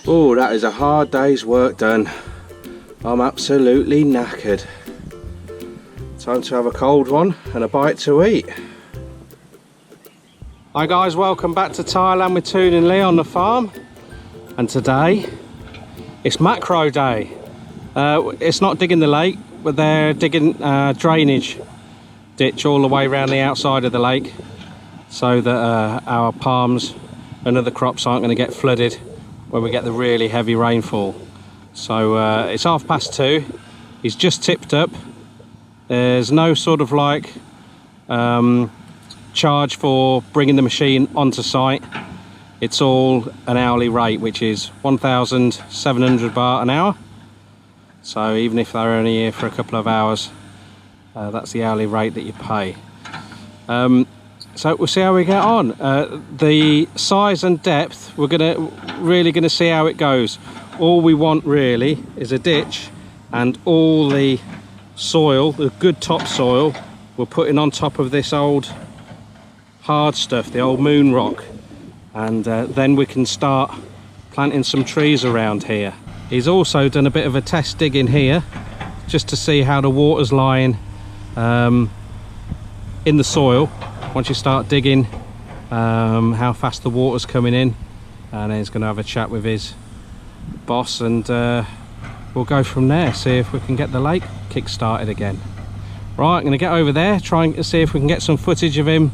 Oh, that is a hard day's work done. I'm absolutely knackered. Time to have a cold one and a bite to eat. Hi guys, welcome back to Thailand with Toon and Leigh on the farm. And today, it's macro day. It's not digging the lake, but they're digging drainage ditch all the way around the outside of the lake so that our palms and other crops aren't going to get flooded when we get the really heavy rainfall. So it's 2:30. He's just tipped up. There's no sort of like charge for bringing the machine onto site. It's all an hourly rate, which is 1,700 baht an hour. So even if they're only here for a couple of hours, that's the hourly rate that you pay. So we'll see how we get on. The size and depth, we're really gonna see how it goes. All we want really is a ditch, and all the soil, the good topsoil, we're putting on top of this old hard stuff, the old moon rock, and then we can start planting some trees around here. He's also done a bit of a test dig in here just to see how the water's lying in the soil. Once you start digging, how fast the water's coming in, and then he's going to have a chat with his boss, and we'll go from there, see if we can get the lake kick started again. Right, I'm going to get over there, trying to see if we can get some footage of him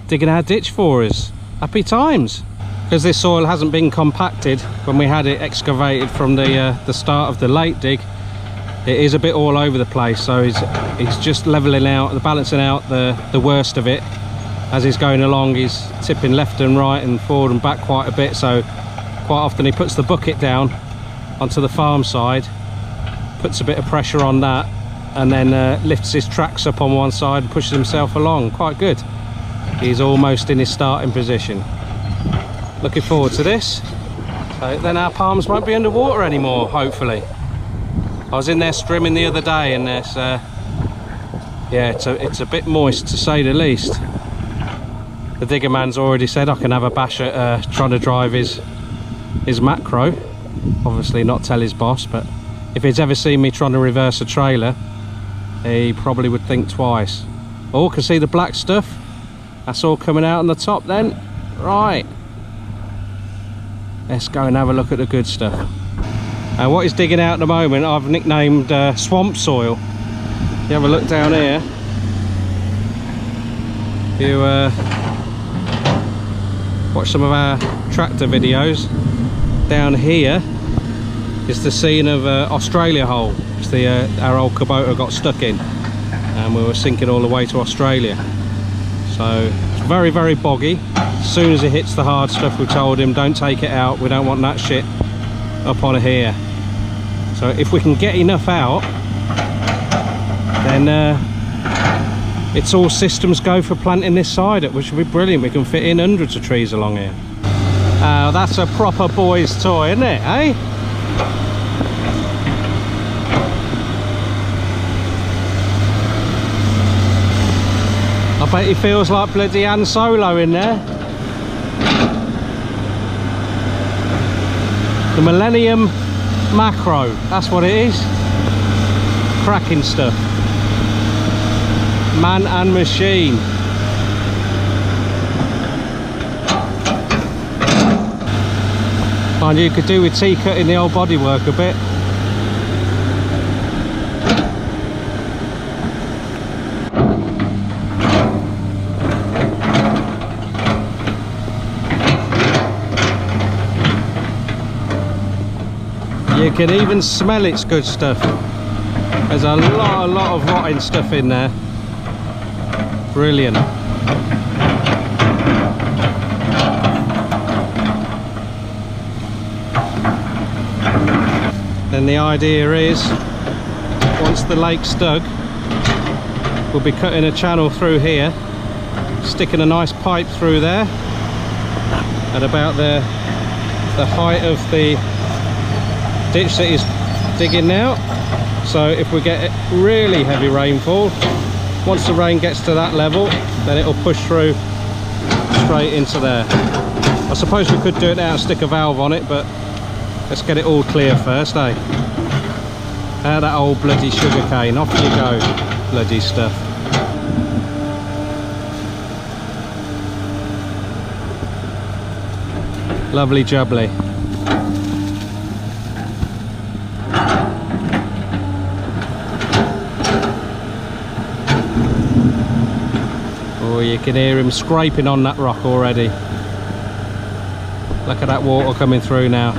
digging our ditch for us. Happy times! Because this soil hasn't been compacted when we had it excavated from the start of the lake dig, it is a bit all over the place, so he's just leveling out, balancing out the worst of it. As he's going along, he's tipping left and right and forward and back quite a bit, so quite often he puts the bucket down onto the farm side, puts a bit of pressure on that, and then lifts his tracks up on one side and pushes himself along. Quite good. He's almost in his starting position. Looking forward to this. So then our palms won't be underwater anymore, hopefully. I was in there strimming the other day, and there's yeah, it's a bit moist to say the least. The digger man's already said I can have a bash at trying to drive his macro. Obviously not tell his boss, but if he's ever seen me trying to reverse a trailer, he probably would think twice. Oh, can see the black stuff? That's all coming out on the top then. Right. Let's go and have a look at the good stuff. And what he's digging out at the moment, I've nicknamed swamp soil. You have a look down here. You watch some of our tractor videos. Down here is the scene of Australia hole. It's our old Kubota got stuck in, and we were sinking all the way to Australia. So it's very, very boggy. As soon as it hits the hard stuff, we told him don't take it out, we don't want that shit up on here. So if we can get enough out, then it's all systems go for planting this side up, which will be brilliant. We can fit in hundreds of trees along here. That's a proper boy's toy, isn't it, eh? I bet he feels like bloody Han Solo in there. The Millennium Macro, that's what it is. Cracking stuff. Man and machine. Mind you, could do with T-cutting the old bodywork a bit. You can even smell its good stuff. There's a lot of rotting stuff in there. Brilliant. Then the idea is, once the lake's dug, we'll be cutting a channel through here, sticking a nice pipe through there at about the height of the ditch that he's digging now. So if we get really heavy rainfall, once the rain gets to that level, then it'll push through straight into there. I suppose we could do it now and stick a valve on it, but Let's get it all clear first, eh? Out that old bloody sugar cane. Off you go, bloody stuff. Lovely jubbly. Oh, you can hear him scraping on that rock already. Look at that water coming through now.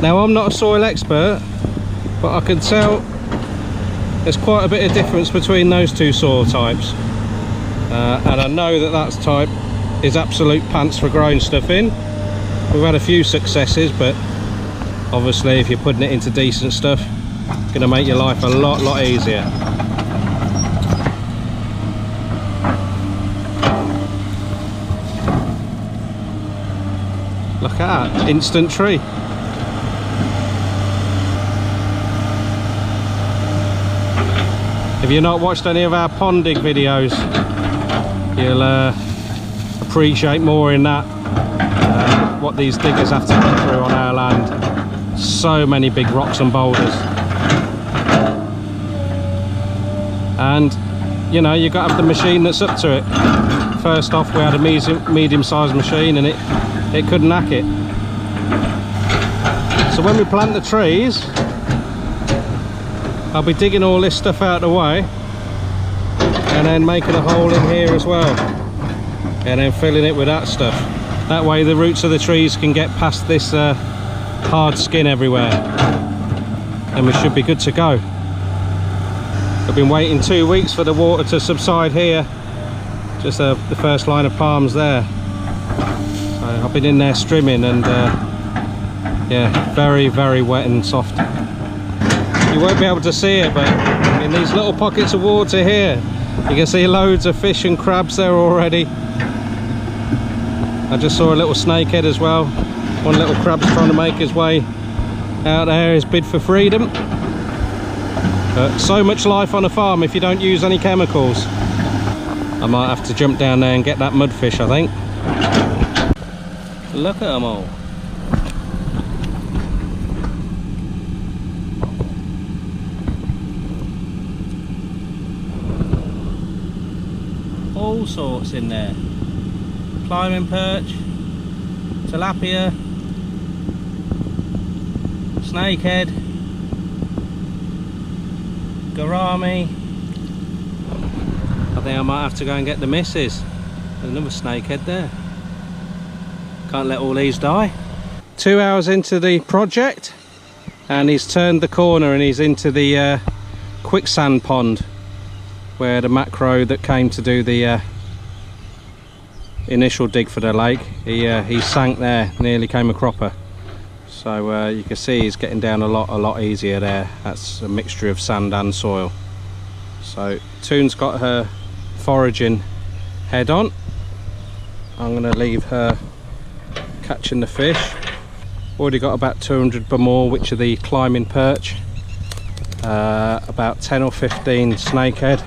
Now, I'm not a soil expert, but I can tell there's quite a bit of difference between those two soil types. And I know that that type is absolute pants for growing stuff in. We've had a few successes, but obviously if you're putting it into decent stuff, it's going to make your life a lot easier. Look at that, instant tree. If you've not watched any of our pond dig videos, you'll appreciate more in that what these diggers have to go through on our land. So many big rocks and boulders, and you know, you've got to have the machine that's up to it. First off, we had a medium-sized machine and it couldn't hack it. So when we plant the trees, I'll be digging all this stuff out of the way and then making a hole in here as well, and then filling it with that stuff. That way the roots of the trees can get past this hard skin everywhere, and we should be good to go. I've been waiting 2 weeks for the water to subside here, just the first line of palms there. So I've been in there strimming, and yeah, very wet and soft. You won't be able to see it, but in these little pockets of water here, you can see loads of fish and crabs there already. I just saw a little snakehead as well. One little crab's trying to make his way out there, his bid for freedom. So much life on a farm if you don't use any chemicals. I might have to jump down there and get that mudfish, I think. Look at them all. All sorts in there. Climbing perch, tilapia, snakehead, gourami. I think I might have to go and get the missus. There's another snakehead there. Can't let all these die. 2 hours into the project, and he's turned the corner and he's into the quicksand pond, where the macro that came to do the initial dig for the lake, he sank there, nearly came a cropper. So you can see he's getting down a lot easier there. That's a mixture of sand and soil. So Toon's got her foraging head on. I'm going to leave her catching the fish. Already got about 200 more, which are the climbing perch, about 10 or 15 snakehead,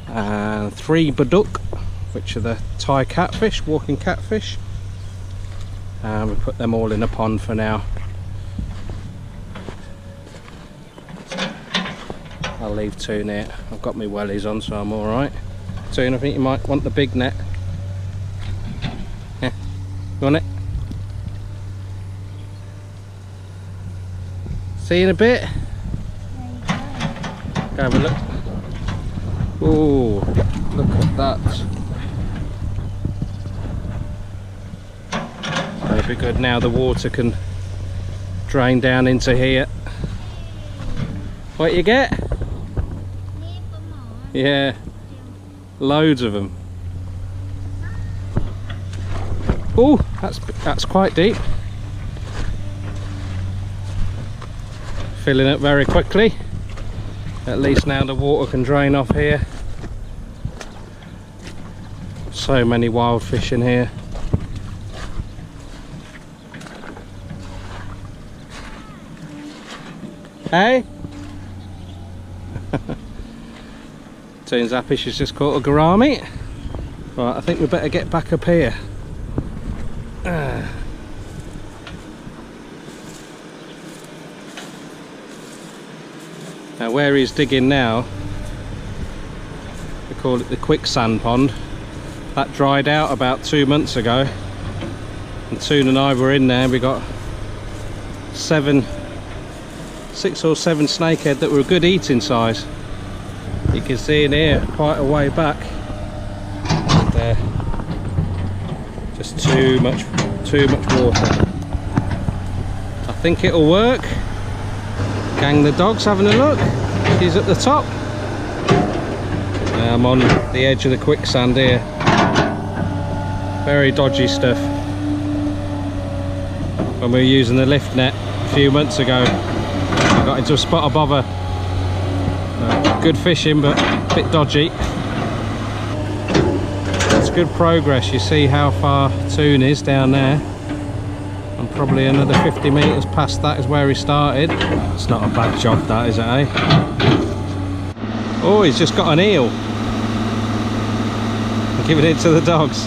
and 3 buduk, which are the Thai catfish, walking catfish, and we put them all in a pond for now. I'll leave Toon here. I've got my wellies on, so I'm alright. Toon, I think you might want the big net. Yeah, you want it? See you in a bit. Go have a look. Oh, look at that. That'll be good. Now the water can drain down into here. What you get? Yeah, loads of them. Oh, that's quite deep. Filling up very quickly. At least now the water can drain off here. So many wild fish in here. Hey? Toon's happy she's just caught a gourami. Right, I think we better get back up here. Now where he's digging now, we call it the quicksand pond. That dried out about 2 months ago, and Toon and I were in there. We got 6 or 7 snakehead that were a good eating size. You can see in here quite a way back. There, just too much water. I think it'll work. Gang the dog's having a look. He's at the top. Now I'm on the edge of the quicksand here. Very dodgy stuff. When we were using the lift net a few months ago, I got into a spot of bother. Good fishing, but a bit dodgy. It's good progress. You see how far Toon is down there. And probably another 50 metres past that is where he started. It's not a bad job that, is it, eh? Oh, he's just got an eel. I'm giving it to the dogs.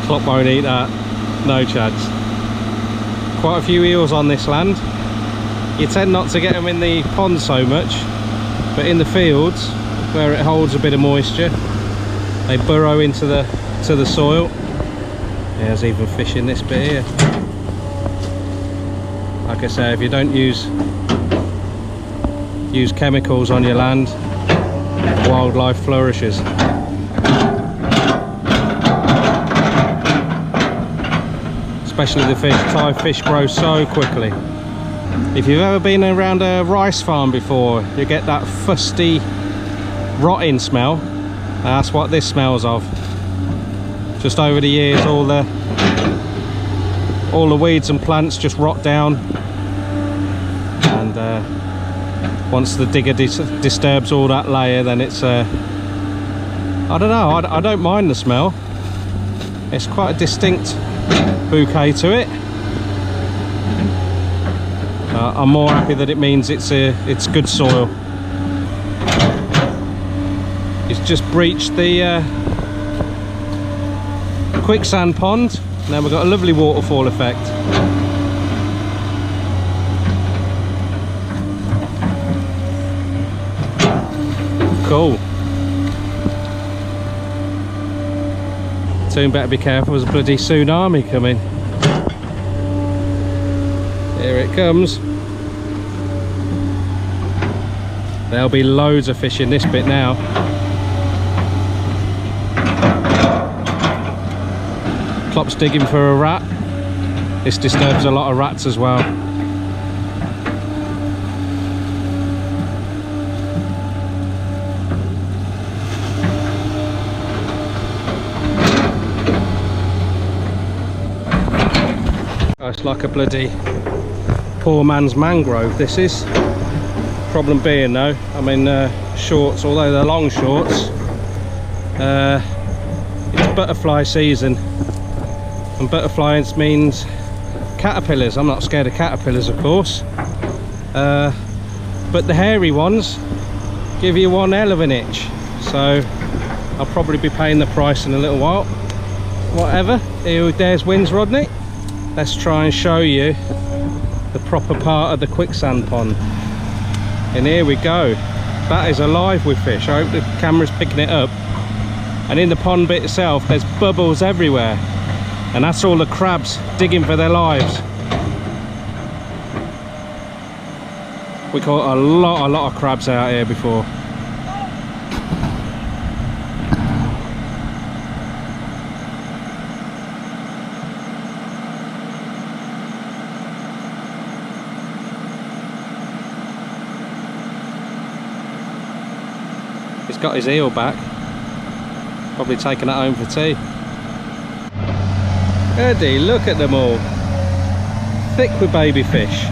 Clock won't eat that. No chance. Quite a few eels on this land. You tend not to get them in the pond so much, but in the fields where it holds a bit of moisture, they burrow into the soil. There's even fish in this bit here. Like I say, if you don't use chemicals on your land, wildlife flourishes. Especially the fish. Thai fish grow so quickly. If you've ever been around a rice farm before, you get that fusty, rotting smell. That's what this smells of. Just over the years, all the weeds and plants just rot down, and once the digger disturbs all that layer, then it's I don't know, I don't mind the smell. It's quite a distinct bouquet to it. I'm more happy that it means it's good soil. It's just breached the quicksand pond. Now we've got a lovely waterfall effect. Cool. Toon better be careful, there's a bloody tsunami coming. Here it comes. There'll be loads of fish in this bit now. Klopp's digging for a rat. This disturbs a lot of rats as well. Oh, it's like a bloody poor man's mangrove, this is. Problem being though, I'm in shorts, although they're long shorts. It's butterfly season. And butterflies means caterpillars. I'm not scared of caterpillars, of course, but the hairy ones give you one hell of an itch, so I'll probably be paying the price in a little while. Whatever. There's Wins Rodney. Let's try and show you the proper part of the quicksand pond, and here we go. That is alive with fish. I hope the camera's picking it up. And in the pond bit itself, there's bubbles everywhere. And that's all the crabs digging for their lives. We caught a lot of crabs out here before. He's got his eel back. Probably taking it home for tea. Eddie, look at them all. Thick with baby fish.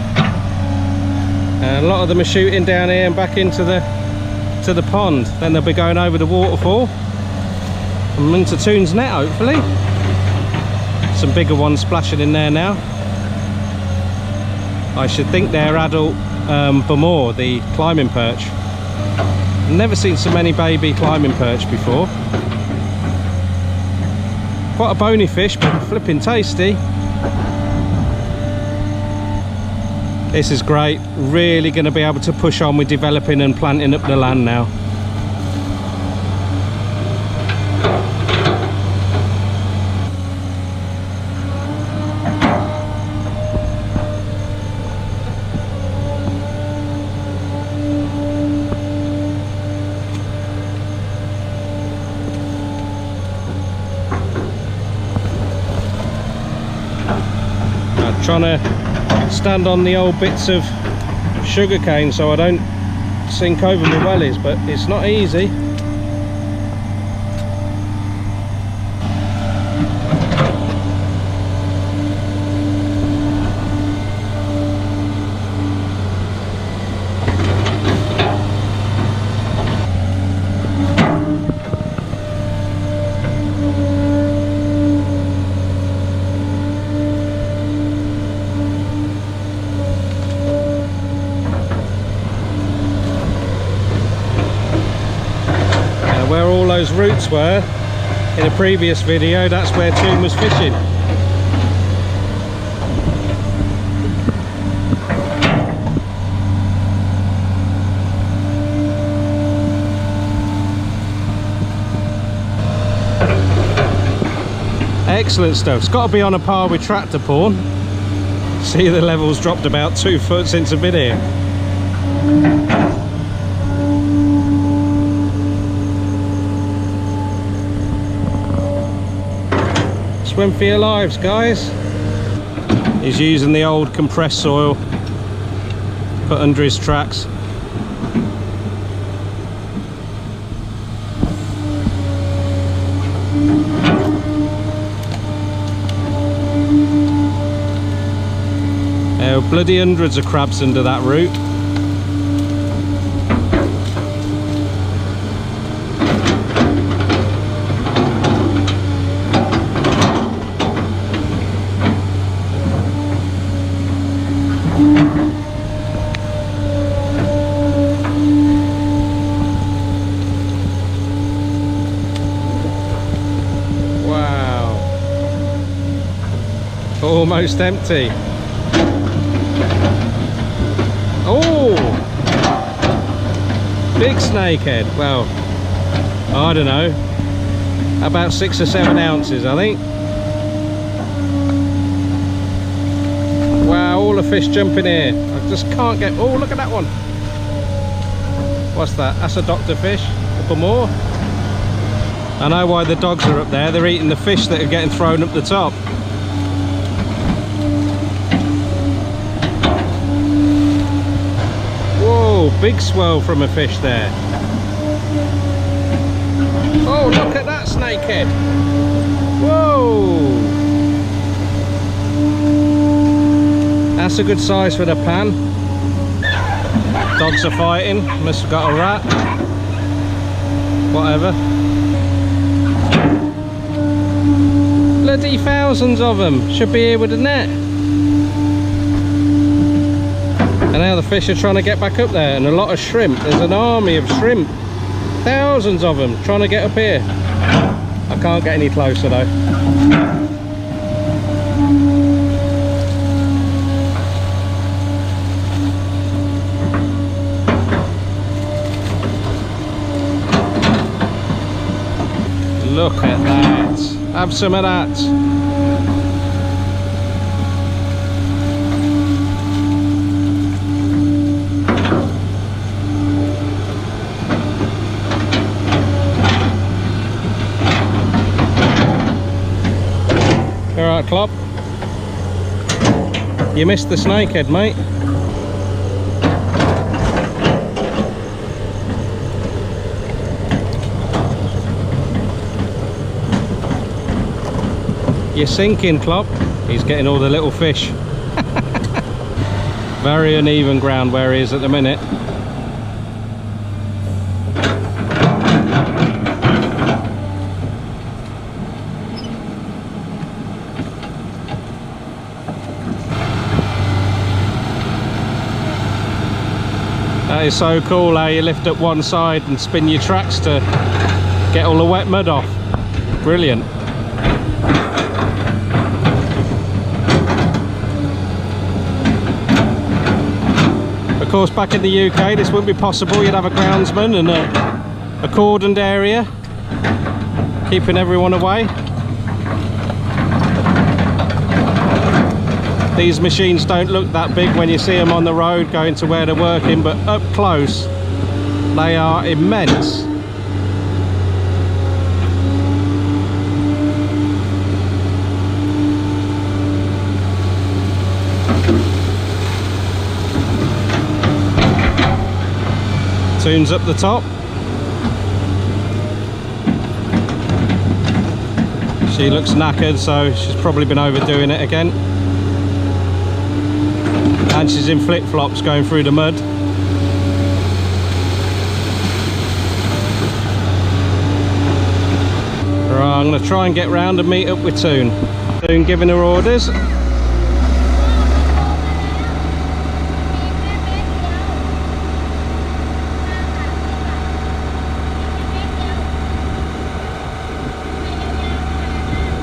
And a lot of them are shooting down here and back into the pond. Then they'll be going over the waterfall and into Toon's net, hopefully. Some bigger ones splashing in there now. I should think they're adult Bamor, the climbing perch. I've never seen so many baby climbing perch before. Quite a bony fish, but flipping tasty. This is great. Really going to be able to push on with developing and planting up the land now. Trying to stand on the old bits of sugarcane so I don't sink over my wellies, but it's not easy. Where all those roots were in a previous video, that's where Toon was fishing. Excellent stuff. It's got to be on a par with tractor porn. See, the level's dropped about 2 foot since I've been here. Swim for your lives, guys. He's using the old compressed soil put under his tracks. There are bloody hundreds of crabs under that root. Almost empty. Oh, big snakehead. Well, I don't know, about 6 or 7 ounces, I think. Wow, all the fish jumping here. I just can't get. Oh, look at that one. What's that? That's a doctor fish. A couple more. I know why the dogs are up there. They're eating the fish that are getting thrown up the top. Whoa, big swell from a fish there. Oh, look at that snakehead. Whoa. That's a good size for the pan. Dogs are fighting. Must have got a rat. Whatever. Bloody thousands of them. Should be here with a net. And now the fish are trying to get back up there, and a lot of shrimp. There's an army of shrimp. Thousands of them trying to get up here. I can't get any closer though. Look at that. Have some of that. Alright, Klopp. You missed the snakehead, mate. You're sinking, Klopp. He's getting all the little fish. Very uneven ground where he is at the minute. That is so cool how you lift up one side and spin your tracks to get all the wet mud off. Brilliant. course, back in the UK, this wouldn't be possible. You'd have a groundsman and a cordoned area, keeping everyone away. These machines don't look that big when you see them on the road going to where they're working, but up close, they are immense. Toon's up the top. She looks knackered, so she's probably been overdoing it again. And she's in flip-flops going through the mud. Right, I'm going to try and get round and meet up with Toon. Toon giving her orders.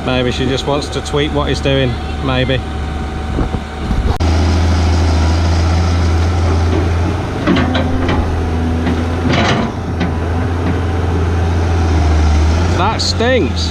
Maybe she just wants to tweak what he's doing, maybe. That stinks.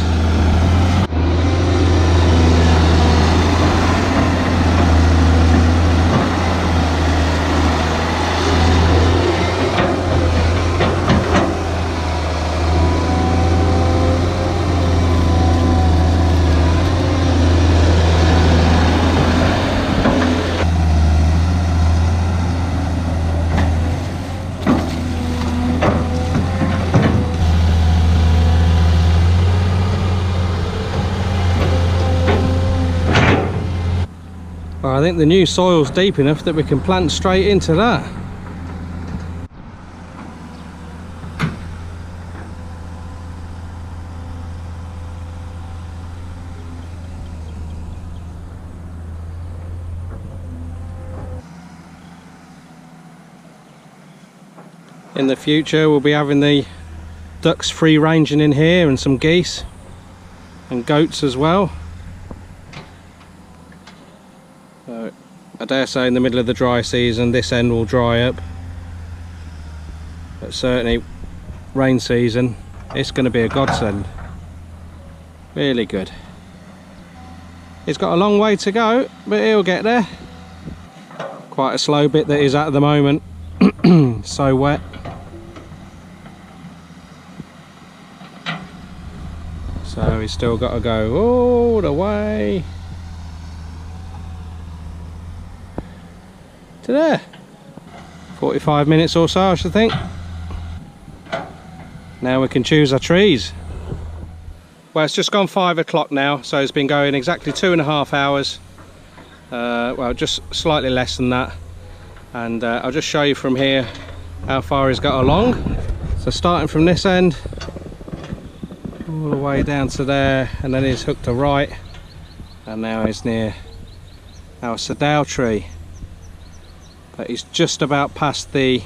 I think the new soil's deep enough that we can plant straight into that. In the future we'll be having the ducks free ranging in here and some geese and goats as well. So I dare say in the middle of the dry season this end will dry up, but certainly rain season it's going to be a godsend. Really good. He's got a long way to go, but he'll get there. Quite a slow bit that he's at the moment. So wet. So he's still got to go all the way to there. 45 minutes or so I should think. Now we can choose our trees. Well, it's just gone 5 o'clock now, so it's been going exactly 2.5 hours. Well, just slightly less than that. And I'll just show you from here how far he's got along. So starting from this end all the way down to there, and then he's hooked to right, and now he's near our sadao tree. But he's just about past the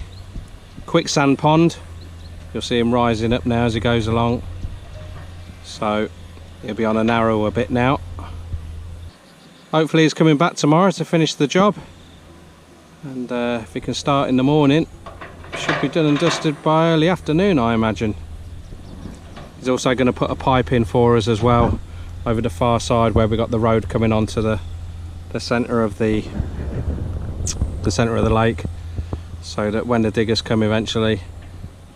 quicksand pond. You'll see him rising up now as he goes along, so he'll be on a narrower bit now. Hopefully he's coming back tomorrow to finish the job, and if he can start in the morning, should be done and dusted by early afternoon, I imagine. He's also going to put a pipe in for us as well over the far side where we got the road coming onto the centre of the centre of the lake, so that when the diggers come eventually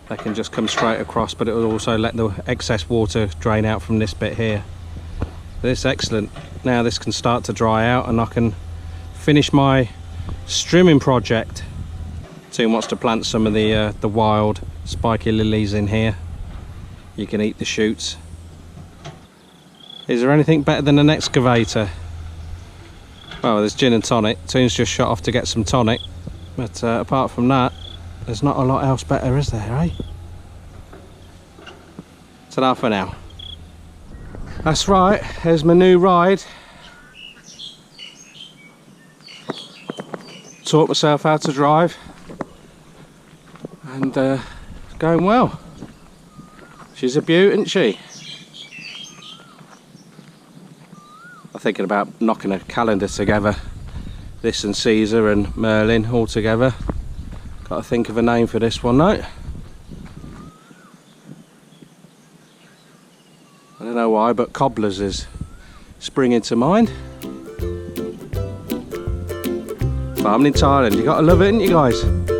they can just come straight across, but it will also let the excess water drain out from this bit here. This is excellent. Now this can start to dry out and I can finish my strimming project. Toon wants to plant some of the wild spiky lilies in here. You can eat the shoots. Is there anything better than an excavator? Well, there's gin and tonic. Toon's just shot off to get some tonic, but apart from that, there's not a lot else better, is there, eh? Ta-da for now. That's right, there's my new ride. Taught myself how to drive, and it's going well. She's a beaut, isn't she? I'm thinking about knocking a calendar together. This and Caesar and Merlin all together. Got to think of a name for this one though. I don't know why, but cobblers is springing to mind. Farming in Thailand, you got to love it, ain't you guys?